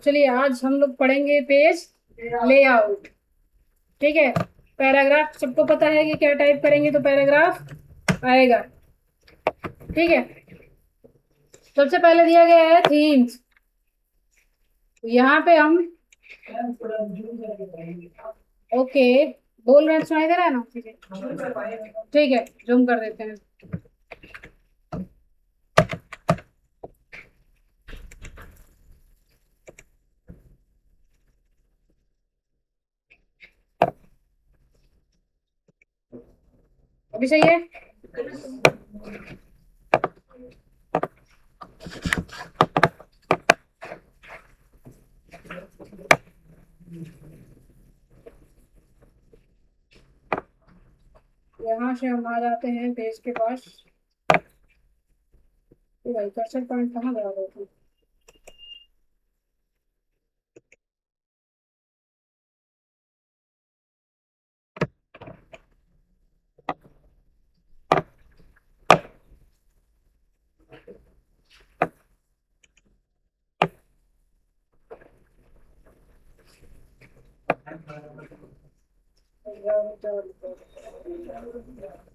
चलिए आज हम लोग पढ़ेंगे पेज लेआउट। ठीक है। पैराग्राफ सबको पता है कि क्या टाइप करेंगे तो पैराग्राफ आएगा। ठीक है। सबसे पहले दिया गया है थीम्स। यहाँ पे हम ओके बोल रहे हैं, सुनाई दे रहा है ना? ठीक है, जूम कर देते हैं। अभी सही है। यहाँ से हम आ जाते हैं पेज के पास। तो भाई कर्सर पॉइंट कहाँ गया था?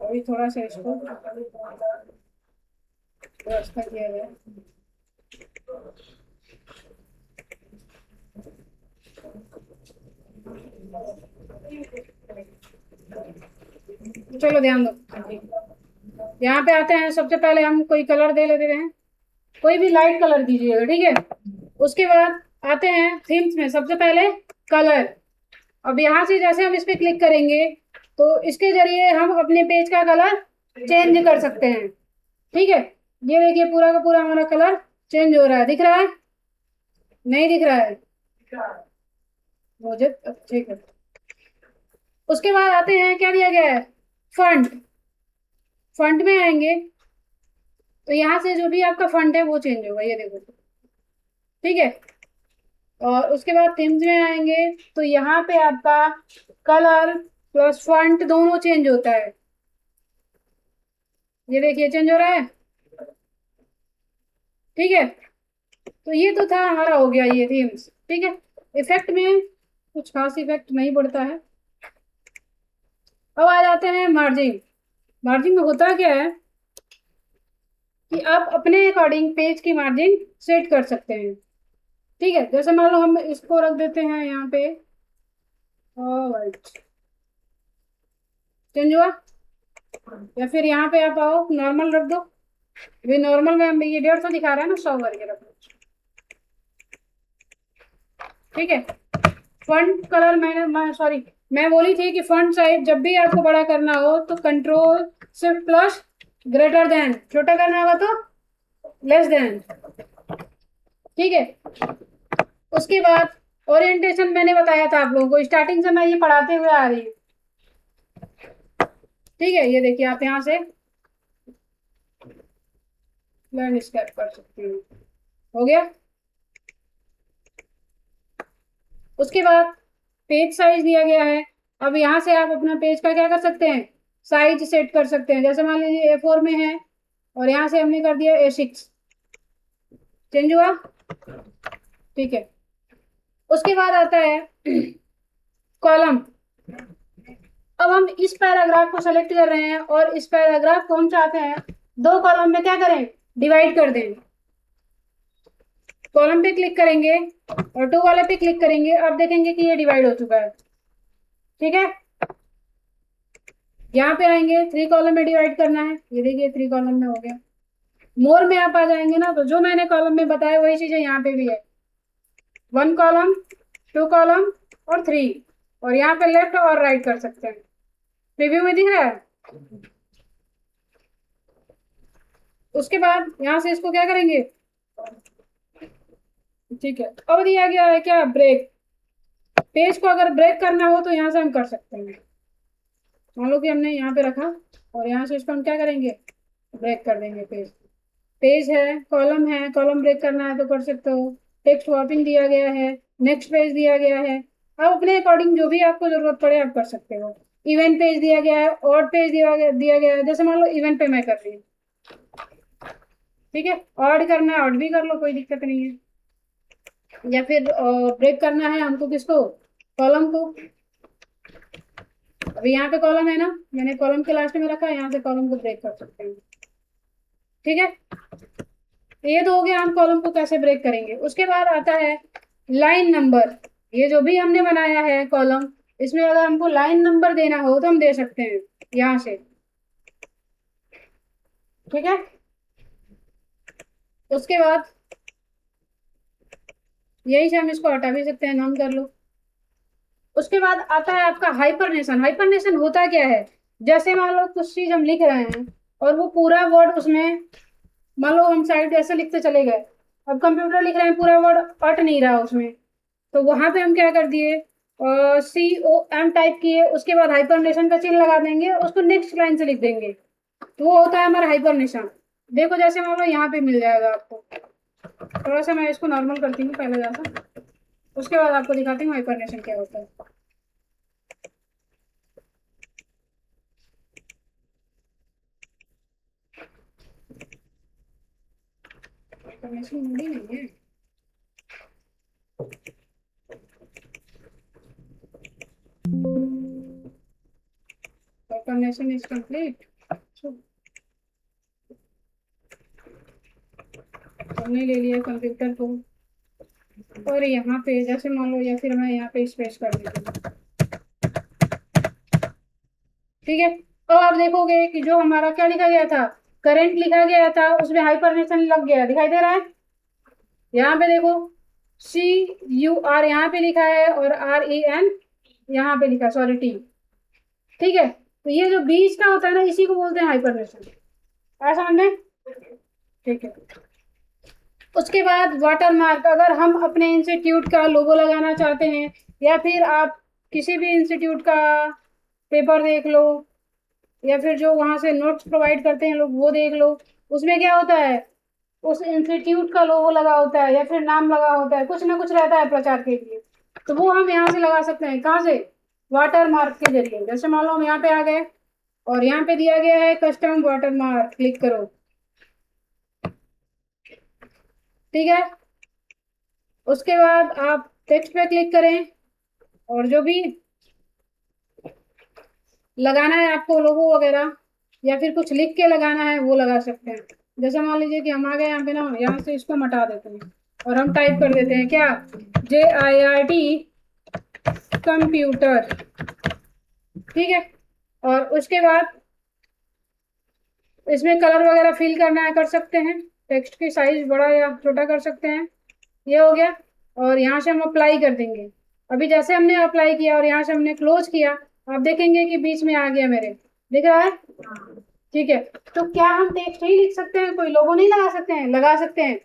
अभी थोड़ा सा इसको व्यवस्था किया जाए। चलो ध्यान दो। यहाँ पे आते हैं, सबसे पहले हम कोई कलर दे लेते हैं। कोई भी लाइट कलर दीजिएगा, ठीक है। उसके बाद आते हैं थीम्स में, सबसे पहले कलर। अब यहाँ से जैसे हम इस पे क्लिक करेंगे तो इसके जरिए हम अपने पेज का कलर चेंज कर सकते हैं। ठीक है। ये देखिए पूरा का पूरा हमारा कलर चेंज हो रहा है, दिख रहा है? नहीं दिख रहा है मुझे? ठीक है। उसके बाद आते हैं, क्या दिया गया है? फंट। फंट में आएंगे तो यहाँ से जो भी आपका फंट है वो चेंज होगा, ये देखो। ठीक है। और उसके बाद थीम्स में आएंगे तो यहाँ पे आपका कलर प्लस फंट दोनों चेंज होता है। ये देखिए चेंज हो रहा है। ठीक है। तो ये तो था हमारा, हो गया ये थीम्स। ठीक है। इफेक्ट में कुछ खास इफेक्ट नहीं पड़ता है। अब आ जाते हैं मार्जिन। मार्जिन में होता क्या है कि आप अपने अकॉर्डिंग पेज की मार्जिन सेट कर सकते हैं। ठीक है। जैसे मान लो हम इसको रख देते हैं यहाँ पे राइट, चेंज हुआ। या फिर यहाँ पे आप आओ नॉर्मल रख दो। ये नॉर्मल में हम ये 150 दिखा रहा है ना, 100 करके रखो। ठीक है। फंट कलर मैं सॉरी, मैं बोली थी कि फंट साइज जब भी आपको बड़ा करना हो तो control shift plus greater than, छोटा करना होगा तो लेस देन। ठीक है। उसके बाद ओरिएंटेशन मैंने बताया था आप लोगों को, स्टार्टिंग से मैं ये पढ़ाते हुए आ रही हूँ। ठीक है। ये देखिए आप यहाँ से लैंडस्केप कर सकते हैं। हो गया। उसके बाद पेज साइज दिया गया है। अब यहाँ से आप अपना पेज का क्या कर सकते हैं? साइज सेट कर सकते हैं। जैसे मान लीजिए A4 में है और यहाँ से हमने कर दिया A6, चेंज हुआ। ठीक है। उसके बाद आता है कॉलम। अब हम इस पैराग्राफ को सेलेक्ट कर रहे हैं और इस पैराग्राफ को हम चाहते हैं दो कॉलम में क्या करें? डिवाइड कर दें। कॉलम पे क्लिक करेंगे और टू वाले पे क्लिक करेंगे, अब देखेंगे कि ये डिवाइड हो चुका है। ठीक है। यहाँ पे आएंगे, 3 कॉलम में डिवाइड करना है। ये देखिए 3 कॉलम में हो गया। मोर में आप आ जाएंगे ना, तो जो मैंने कॉलम में बताया वही चीजें यहाँ पे भी है। 1 कॉलम, 2 कॉलम और 3। और यहाँ पे लेफ्ट और राइट कर सकते हैं। प्रीव्यू में दिख रहा है। उसके बाद यहाँ से इसको क्या करेंगे? ठीक है। अब दिया गया है क्या? ब्रेक। पेज को अगर ब्रेक करना हो तो यहाँ से हम कर सकते हैं। मान लो कि हमने यहाँ पे रखा और यहाँ से इसको हम क्या करेंगे? ब्रेक कर देंगे पेज। पेज है, कॉलम है, कॉलम ब्रेक करना है तो कर सकते हो। टेक्स्ट स्वैपिंग दिया गया है, नेक्स्ट पेज दिया गया है। आप अपने अकॉर्डिंग जो भी आपको जरूरत पड़े आप कर सकते हो। इवेंट पेज दिया गया है, ऑड पेज दिया गया है। जैसे मान लो इवेंट पे मैं कर रही हूँ, ठीक है, ऑड करना है ऑड भी कर लो, कोई दिक्कत नहीं है। या फिर ब्रेक करना है हमको किसको, कॉलम को। अभी यहाँ पे कॉलम है ना, मैंने कॉलम के लास्ट में रखा है, यहाँ से कॉलम को ब्रेक कर सकते हैं। ठीक है, तो ये तो हो गया हम कॉलम को कैसे ब्रेक करेंगे। उसके बाद आता है लाइन नंबर। ये जो भी हमने बनाया है कॉलम, इसमें अगर हमको लाइन नंबर देना हो तो हम दे सकते हैं यहाँ से। ठीक है, उसके बाद यही से हम इसको हटा भी सकते हैं, नाम कर लो। उसके बाद आता है आपका हाइपरनेशन। हाइपरनेशन होता क्या है, जैसे मान लो कुछ चीज हम लिख रहे हैं और वो पूरा वर्ड उसमें, मान लो हम साइड ऐसे लिखते चले गए, अब कंप्यूटर लिख रहे हैं पूरा वर्ड अट नहीं रहा उसमें, तो वहां पे हम क्या कर दिए, COM टाइप किए, उसके बाद हाइपरनेशन का चिन्ह लगा देंगे, उसको नेक्स्ट लाइन से लिख देंगे, तो वो होता है हमारा हाइपरनेशन। देखो जैसे मान लो यहाँ पे मिल जाएगा आपको, थोड़ा सा मैं इसको नॉर्मल करती हूँ पहले जैसा, उसके बाद आपको दिखाती हूँ हाइपरनेशन क्या होता है। हाइपरनेशन मूडी नहीं है। हाइपरनेशन इज कंप्लीट। हमने ले लिया कंप्यूटर को, और यहाँ पे जैसे मान लो, या फिर मैं यहाँ पे स्पेस कर देती हूँ। ठीक है, तो आप देखोगे कि जो हमारा क्या लिखा गया था, करंट लिखा गया था, उसमें हाइपरनेशन लग गया, दिखाई दे रहा है। यहाँ पे देखो CUR यहाँ पे लिखा है, और REN यहाँ पे लिखा है, सॉरी T। ठीक है, तो ये जो बीच का होता है ना, इसी को बोलते हैं हाइपरनेशन। ऐसा हमने, ठीक है। उसके बाद वाटर मार्क, अगर हम अपने इंस्टीट्यूट का लोगो लगाना चाहते हैं, या फिर आप किसी भी इंस्टीट्यूट का पेपर देख लो, या फिर जो वहां से नोट्स प्रोवाइड करते हैं लोग वो देख लो, उसमें क्या होता है, उस इंस्टीट्यूट का लोगो लगा होता है या फिर नाम लगा होता है, कुछ ना कुछ रहता है प्रचार के लिए, तो वो हम यहाँ से लगा सकते हैं। कहाँ से, वाटर मार्क के जरिए। जैसे मान लो हम यहाँ पे आ गए और यहाँ पे दिया गया है कस्टम वाटर मार्क, क्लिक करो। ठीक है, उसके बाद आप टेक्स्ट पे क्लिक करें, और जो भी लगाना है आपको लोगो वगैरह, या फिर कुछ लिख के लगाना है वो लगा सकते हैं। जैसे मान लीजिए कि हम आ गए यहाँ पे ना, यहाँ से इसको मिटा देते हैं और हम टाइप कर देते हैं क्या, JIRT कंप्यूटर। ठीक है, और उसके बाद इसमें कलर वगैरह फिल करना है कर सकते हैं, टेक्स्ट की साइज बड़ा या छोटा कर सकते हैं। ये हो गया, और यहाँ से हम अप्लाई कर देंगे। अभी जैसे हमने अप्लाई किया और यहाँ से हमने क्लोज किया, आप देखेंगे कि बीच में आ गया मेरे, दिख रहा है। ठीक है, तो क्या हम टेक्स्ट ही लिख सकते हैं, कोई लोगो नहीं लगा सकते हैं, लगा सकते हैं।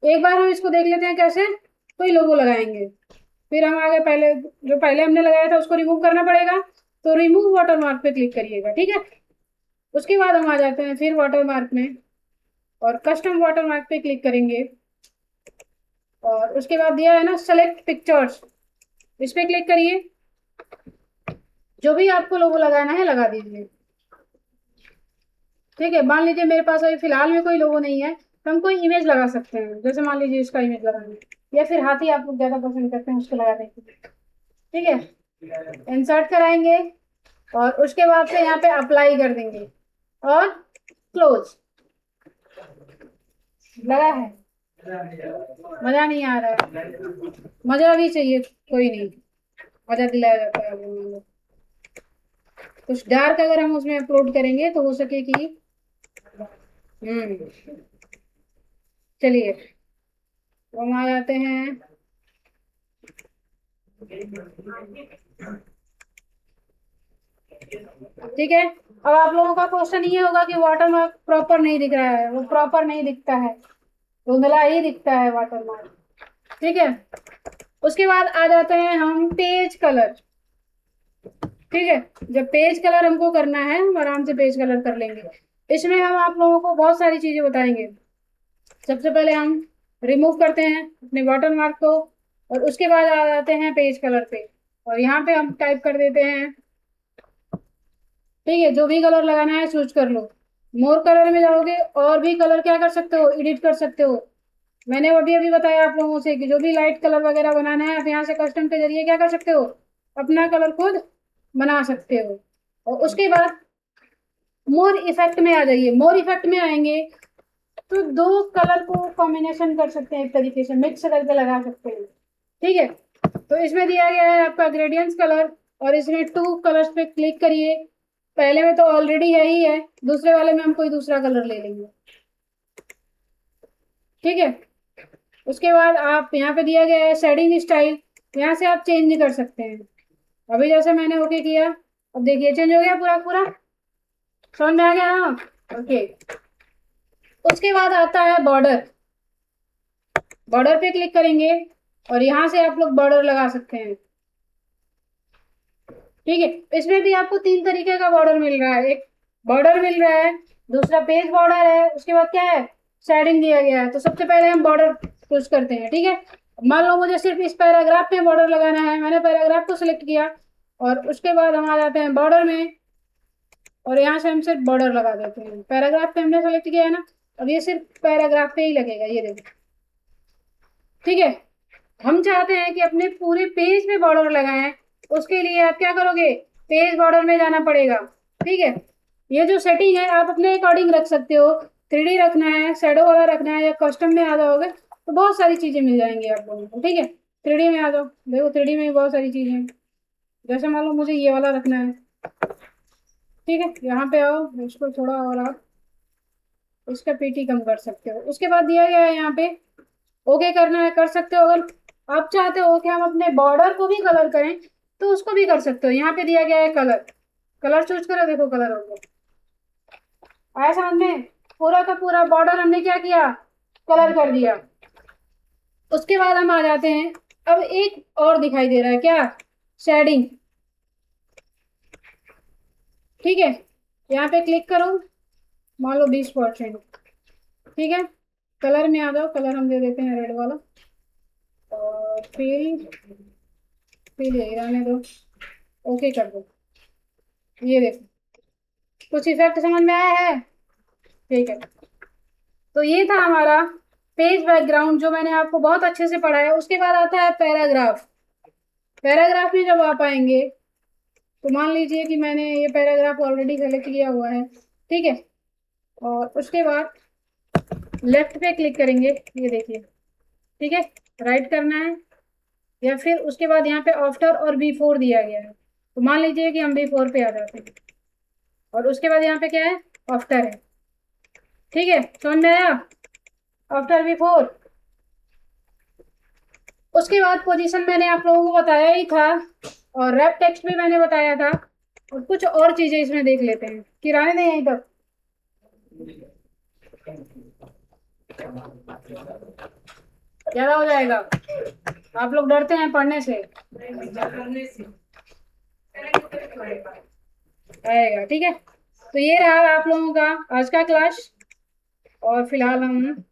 एक बार हम इसको देख लेते हैं कैसे, कोई लोगो लगाएंगे। फिर हम आगे, पहले जो पहले हमने लगाया था उसको रिमूव करना पड़ेगा, तो रिमूव वाटरमार्क पे क्लिक करिएगा। ठीक है, उसके बाद हम आ जाते हैं फिर वाटरमार्क में, और कस्टम वाटरमार्क पे क्लिक करेंगे, और उसके बाद दिया है ना सेलेक्ट पिक्चर्स, इस पे क्लिक करिए। जो भी आपको लोगो लगाना है लगा दीजिए। ठीक है, मान लीजिए मेरे पास अभी फिलहाल में कोई लोगो नहीं है, तो हम कोई इमेज लगा सकते हैं। जैसे मान लीजिए इसका इमेज लगाना है, या फिर हाथी आप लोग ज्यादा पसंद करते हैं उसको लगा देंगे। ठीक है, इंसर्ट कराएंगे, और उसके बाद से यहाँ पे अप्लाई कर देंगे, और क्लोज। लगा है, मजा नहीं आ रहा है, मजा भी चाहिए, कोई नहीं, मजा दिलाया जाता है लोगों को। कुछ डार्क अगर हम उसमें अपलोड करेंगे तो हो सके कि, हम्म, चलिए, तो हम आ जाते हैं। ठीक है, अब आप लोगों का क्वेश्चन ये होगा कि वाटर मार्क प्रॉपर नहीं दिख रहा है, वो प्रॉपर नहीं दिखता है, धुंधला ही दिखता है वाटर मार्क। ठीक है, उसके बाद आ जाते हैं हम पेज कलर। ठीक है, जब पेज कलर हमको करना है, हम आराम से पेज कलर कर लेंगे। इसमें हम आप लोगों को बहुत सारी चीजें बताएंगे। सबसे पहले हम रिमूव करते हैं अपने वाटर मार्क को, और उसके बाद आ जाते हैं पेज कलर पे, और यहाँ पे हम टाइप कर देते हैं ठीक है, जो भी कलर लगाना है चूज कर लो। मोर कलर में जाओगे और भी कलर क्या कर सकते हो, एडिट कर सकते हो। मैंने अभी अभी बताया आप लोगों से कि जो भी लाइट कलर वगैरह बनाना है आप यहाँ से कस्टम के जरिए क्या कर सकते हो, अपना कलर खुद बना सकते हो। और उसके बाद मोर इफेक्ट में आ जाइए। मोर इफेक्ट में आएंगे तो दो कलर को कॉम्बिनेशन कर सकते हैं, एक तरीके से मिक्स करके लगा सकते हैं। ठीक है, तो इसमें दिया गया है आपका ग्रेडियंट्स कलर, और इसमें टू कलर्स पे क्लिक करिए। पहले में तो ऑलरेडी है ही है, दूसरे वाले में हम कोई दूसरा कलर ले लेंगे। ठीक है, उसके बाद आप यहाँ पे दिया गया है शेडिंग स्टाइल, यहाँ से आप चेंज कर सकते हैं। अभी जैसे मैंने ओके किया, अब देखिए चेंज हो गया पूरा पूरा, समझ में आ गया ना। ओके, उसके बाद आता है बॉर्डर। बॉर्डर पे क्लिक करेंगे और यहाँ से आप लोग बॉर्डर लगा सकते हैं। ठीक है, इसमें भी आपको तीन तरीके का बॉर्डर मिल रहा है, एक बॉर्डर मिल रहा है, दूसरा पेज बॉर्डर है, उसके बाद क्या है, शेडिंग दिया गया है। तो सबसे पहले हम बॉर्डर चूज करते हैं। ठीक है, मान लो मुझे सिर्फ इस पैराग्राफ में बॉर्डर लगाना है, मैंने पैराग्राफ को सिलेक्ट किया और उसके बाद हम आ जाते हैं बॉर्डर में, और यहाँ से हम सिर्फ बॉर्डर लगा देते हैं। पैराग्राफ पे हमने सेलेक्ट किया है ना, अब ये सिर्फ पैराग्राफ पे ही लगेगा, ये देखो। ठीक है, हम चाहते हैं कि अपने पूरे पेज में बॉर्डर लगाएं, उसके लिए आप क्या करोगे, पेज बॉर्डर में जाना पड़ेगा। ठीक है, ये जो सेटिंग है आप अपने अकॉर्डिंग रख सकते हो, 3D रखना है, शेडो वाला रखना है, या कस्टम में आ जाओगे तो बहुत सारी चीजें मिल जाएंगी आप लोगों को। ठीक है, 3D में आ जाओ, देखो 3D में भी बहुत सारी चीजें हैं। जैसे मान लो मुझे ये वाला रखना है। ठीक है, यहाँ पे आओ, इसको थोड़ा और आप इसका पीटी कम कर सकते हो। उसके बाद दिया गया है यहाँ पे ओके करना है, कर सकते हो। अगर आप चाहते हो कि हम अपने बॉर्डर को भी कलर करें तो उसको भी कर सकते हो। यहाँ पे दिया गया है कलर, कलर चूज करो, देखो कलर हो गया। आया समझ में, पूरा का पूरा बॉर्डर हमने क्या किया, कलर कर दिया। उसके बाद हम आ जाते हैं, अब एक और दिखाई दे रहा है क्या, शेडिंग। ठीक है, यहाँ पे क्लिक करो, मान लो 20%। ठीक है, कलर में आ जाओ, कलर हम दे देते हैं रेड वाला, और फिल फिल यही रहने दो, ओके कर दो। ये देखो, कुछ इफेक्ट समझ में आया है। ठीक है, तो ये था हमारा पेज बैकग्राउंड जो मैंने आपको बहुत अच्छे से पढ़ाया। उसके बाद आता है पैराग्राफ। पैराग्राफ में जब आप आएंगे तो मान लीजिए कि मैंने ये पैराग्राफ ऑलरेडी सेलेक्ट किया हुआ है। ठीक है, और उसके बाद लेफ्ट पे क्लिक करेंगे, ये देखिए। ठीक है, राइट करना है, या फिर उसके बाद यहाँ पे आफ्टर और बिफोर दिया गया है, तो मान लीजिए कि हम बिफोर पे आ जाते हैं, और उसके बाद यहाँ पे क्या है, आफ्टर है। ठीक है, समझ में आया, आफ्टर बिफोर। उसके बाद पोजीशन मैंने आप लोगों को बताया ही था, और रैप टेक्स्ट भी मैंने बताया था, और कुछ और चीजें इसमें देख लेते हैं, किराने नहीं यहीं तक। ज्यादा हो जाएगा, आप लोग डरते हैं पढ़ने से, आएगा। ठीक है, तो ये रहा आप लोगों का आज का क्लास, और फिलहाल हम